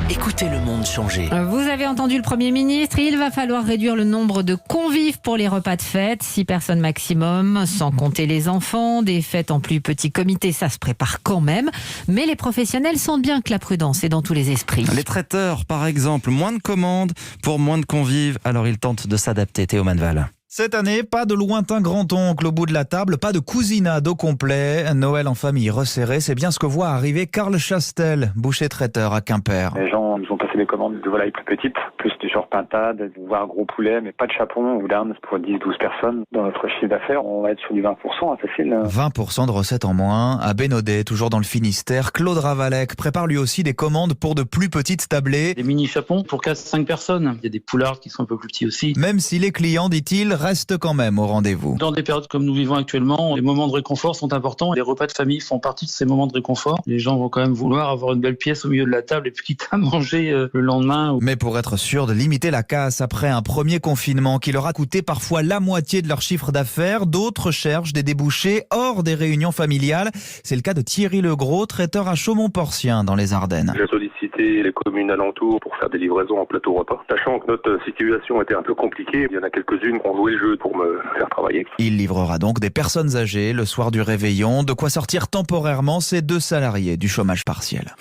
Écoutez le monde changer. Vous avez entendu le Premier ministre, il va falloir réduire le nombre de convives pour les repas de fête, 6 personnes maximum, sans compter les enfants. Des fêtes en plus petit comité, ça se prépare quand même. Mais les professionnels sentent bien que la prudence est dans tous les esprits. Les traiteurs, par exemple, moins de commandes pour moins de convives, alors ils tentent de s'adapter. Théo Manval. Cette année, pas de lointain grand-oncle au bout de la table, pas de cousinade au complet. Noël en famille resserrée, c'est bien ce que voit arriver Karl Chastel, boucher-traiteur à Quimper. Les gens nous ont passé des commandes de volailles plus petites, plus du genre pintade, voire gros poulet, mais pas de chapon ou d'âne pour 10-12 personnes. Dans notre chiffre d'affaires, on va être sur du 20%, facile. 20% de recettes en moins. À Bénodet, toujours dans le Finistère, Claude Ravalec prépare lui aussi des commandes pour de plus petites tablées. Des mini-chapons pour 4-5 personnes. Il y a des poulards qui sont un peu plus petits aussi. Même si les clients, dit-il, restent quand même au rendez-vous. Dans des périodes comme nous vivons actuellement, les moments de réconfort sont importants. Les repas de famille font partie de ces moments de réconfort. Les gens vont quand même vouloir avoir une belle pièce au milieu de la table et puis quitte à manger le lendemain. Mais pour être sûr de limiter la casse après un premier confinement qui leur a coûté parfois la moitié de leur chiffre d'affaires, d'autres cherchent des débouchés hors des réunions familiales. C'est le cas de Thierry Legros, traiteur à Chaumont-Porcien dans les Ardennes. J'ai sollicité les communes alentours pour faire des livraisons en plateau repas. Sachant que notre situation était un peu compliquée, il y en a quelques-unes qui ont joué le jeu pour me faire travailler. Il livrera donc des personnes âgées le soir du réveillon, de quoi sortir temporairement ces 2 salariés du chômage partiel.